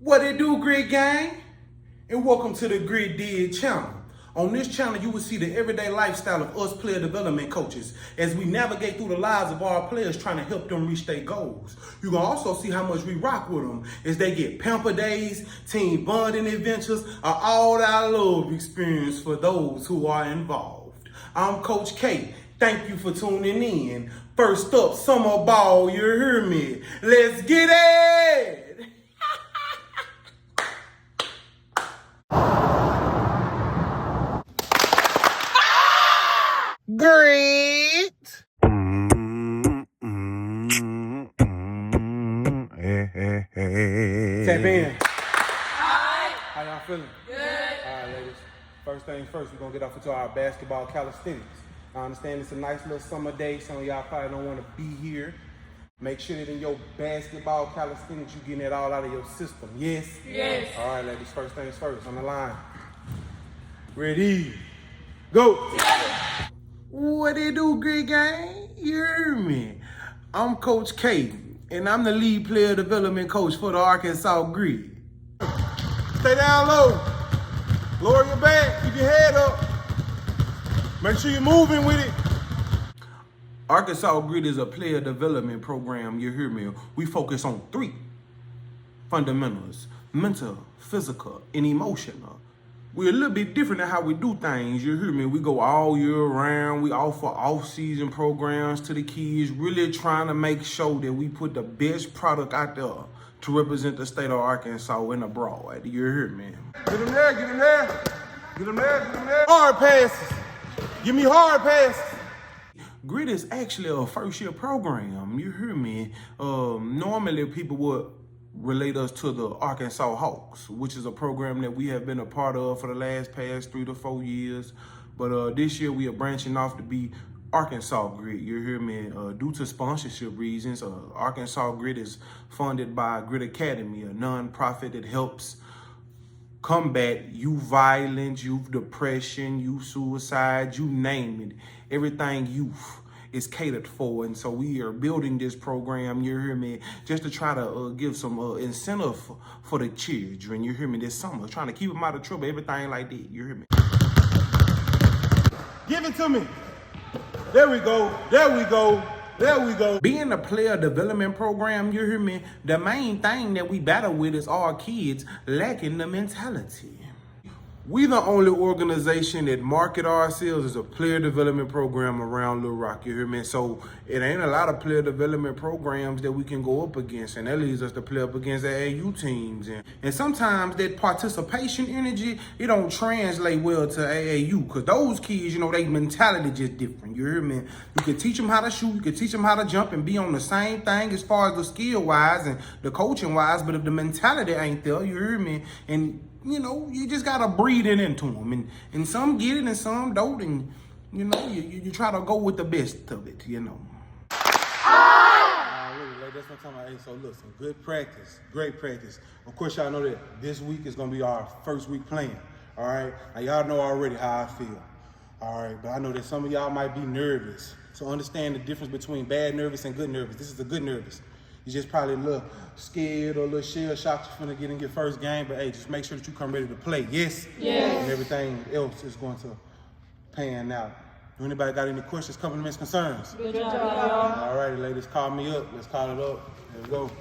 What it do, Grid Gang? And welcome to the Grid Did channel. On this channel, you will see the everyday lifestyle of us player development coaches as we navigate through the lives of our players trying to help them reach their goals. You can also see how much we rock with them as they get pamper days, team bonding adventures, or all our love experience for those who are involved. I'm Coach K. Thank you for tuning in. First up, summer ball, you hear me? Let's get it! Great. Tap in. Hi. How y'all feeling? Good. All right, ladies. First things first, we're gonna get off into our basketball calisthenics. I understand it's a nice little summer day. Some of y'all probably don't want to be here. Make sure that in your basketball calisthenics, you getting it all out of your system. Yes? Yes. All right, ladies. First things first, on the line. Ready? Go. What it do, Grid Gang? You hear me? I'm Coach K, and I'm the lead player development coach for the Arkansas Grid. Stay down low. Lower your back. Keep your head up. Make sure you're moving with it. Arkansas Grid is a player development program, you hear me? We focus on 3 fundamentals: mental, physical, and emotional. We're a little bit different than how we do things, you hear me? We go all year round. We offer off-season programs to the kids, really trying to make sure that we put the best product out there to represent the state of Arkansas and abroad. You hear me? Get them there, get them there. Get them there, get them there. Hard passes. Give me hard passes. Grid is actually a first-year program, you hear me? Normally people would relate us to the Arkansas Hawks, which is a program that we have been a part of for the past 3 to 4 years. But this year we are branching off to be Arkansas Grid, you hear me? Due to sponsorship reasons, Arkansas Grid is funded by Grid Academy, a nonprofit that helps combat youth violence, youth depression, youth suicide, you name it. Everything youth is catered for. And so we are building this program, you hear me, just to try to give some incentive for the children, you hear me, this summer, trying to keep them out of trouble, everything like that, you hear me. Give it to me. There we go, there we go. There we go. Being a player development program, you hear me, the main thing that we battle with is our kids lacking the mentality. We the only organization that market ourselves as a player development program around Little Rock, you hear me? So it ain't a lot of player development programs that we can go up against, and that leads us to play up against the AAU teams. And sometimes that participation energy, it don't translate well to AAU, because those kids, you know, they mentality just different, you hear me? You can teach them how to shoot, you can teach them how to jump and be on the same thing as far as the skill-wise and the coaching-wise, but if the mentality ain't there, you hear me? And you know, you just gotta breathe it into them, and some get it and some don't, and you know, you try to go with the best of it, you know. Really, like, that's what I'm talking about. Hey, so listen, good practice, great practice. Of course, y'all know that this week is gonna be our first week playing. All right, now y'all know already how I feel. All right, but I know that some of y'all might be nervous, so understand the difference between bad nervous and good nervous. This is a good nervous. You just probably a little scared or a little shell shocked you're finna get in your first game, but hey, just make sure that you come ready to play. Yes? Yes. And everything else is going to pan out. Do anybody got any questions, compliments, concerns? Good job, y'all. All righty, ladies, call me up. Let's call it up. Here we go.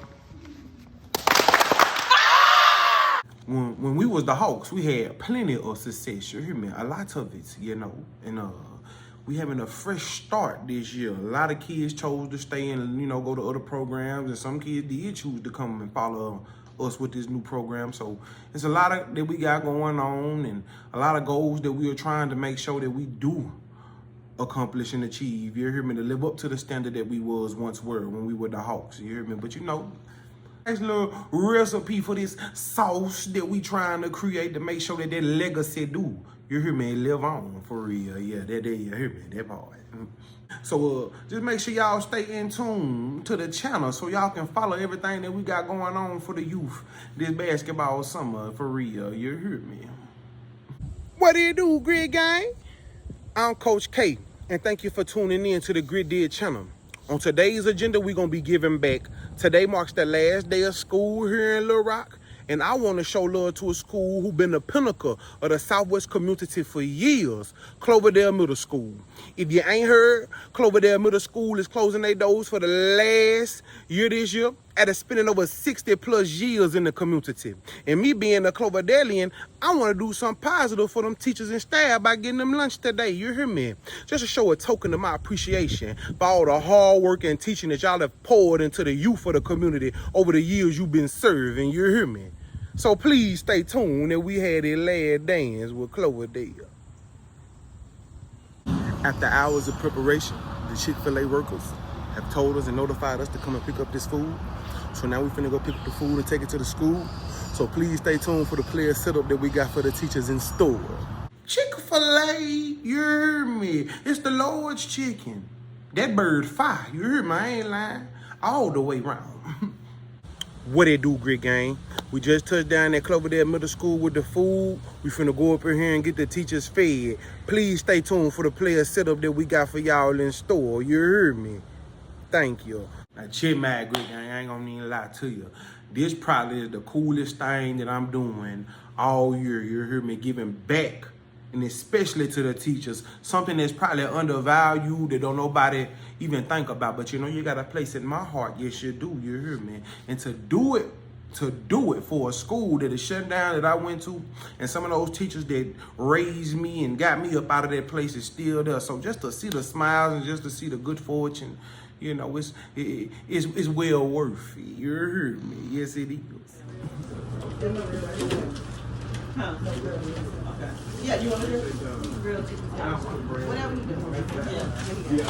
When we was the Hawks, we had plenty of success. You hear me? A lot of it, you know, and we having a fresh start this year. A lot of kids chose to stay and, you know, go to other programs, and some kids did choose to come and follow us with this new program. So it's a lot of that we got going on, and a lot of goals that we are trying to make sure that we do accomplish and achieve. You hear me? To live up to the standard that we once were when we were the Hawks. You hear me? But you know, nice little recipe for this sauce that we trying to create to make sure that that legacy do. You hear me? Live on for real. Yeah, that day, you hear me? That part. So just make sure y'all stay in tune to the channel so y'all can follow everything that we got going on for the youth this basketball summer for real. You hear me? What do you do, Grid Gang? I'm Coach K, and thank you for tuning in to the Grid Did channel. On today's agenda, we're going to be giving back. Today marks the last day of school here in Little Rock, And I want to show love to a school who been the pinnacle of the Southwest community for years, Cloverdale Middle School. If you ain't heard, Cloverdale Middle School is closing their doors for the last year this year after spending over 60 plus years in the community. And me being a Cloverdalian, I want to do something positive for them teachers and staff by getting them lunch today, you hear me? Just to show a token of my appreciation for all the hard work and teaching that y'all have poured into the youth of the community over the years you've been serving, you hear me? So please stay tuned that we had a last dance with Cloverdale. After hours of preparation, the Chick-fil-A workers have told us and notified us to come and pick up this food. So now we finna go pick up the food and take it to the school. So please stay tuned for the player setup that we got for the teachers in store. Chick-fil-A, you heard me. It's the Lord's chicken. That bird fire, you heard me, I ain't lying. All the way around. What it do, Grit Gang? We just touched down at Cloverdale Middle School with the food. We finna go up in here and get the teachers fed. Please stay tuned for the player setup that we got for y'all in store. You heard me? Thank you. Now check my Grit Gang, I ain't gonna even lie to you. This probably is the coolest thing that I'm doing all year. You heard me? Giving back, and especially to the teachers. Something that's probably undervalued that don't nobody even think about. But you know, you got a place in my heart. Yes, you do. You hear me? And to do it for a school that is shut down that I went to, and some of those teachers that raised me and got me up out of that place is still there. So just to see the smiles and just to see the good fortune, you know, it's well worth it. You heard me? Yes, it is. Huh? Okay. Yeah, you want to do grilled chicken? Whatever you do.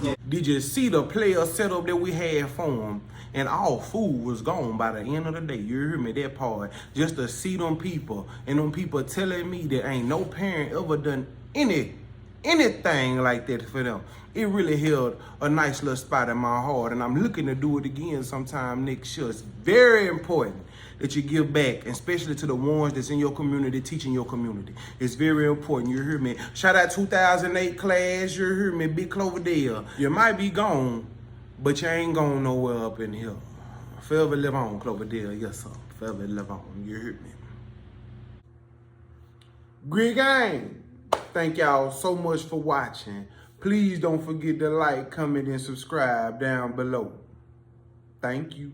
Yeah. Did you see the player setup that we had for them? And all food was gone by the end of the day. You hear me? That part. Just to see them people and them people telling me that ain't no parent ever done anything like that for them. It really held a nice little spot in my heart, and I'm looking to do it again sometime next year. It's very important that you give back, especially to the ones that's in your community, teaching your community. It's very important, you hear me? Shout out 2008 class, you hear me? Big Cloverdale. You might be gone, but you ain't going nowhere up in here. Forever live on, Cloverdale, yes sir. Forever live on, you hear me? Grit Gang, thank y'all so much for watching. Please don't forget to like, comment, and subscribe down below. Thank you.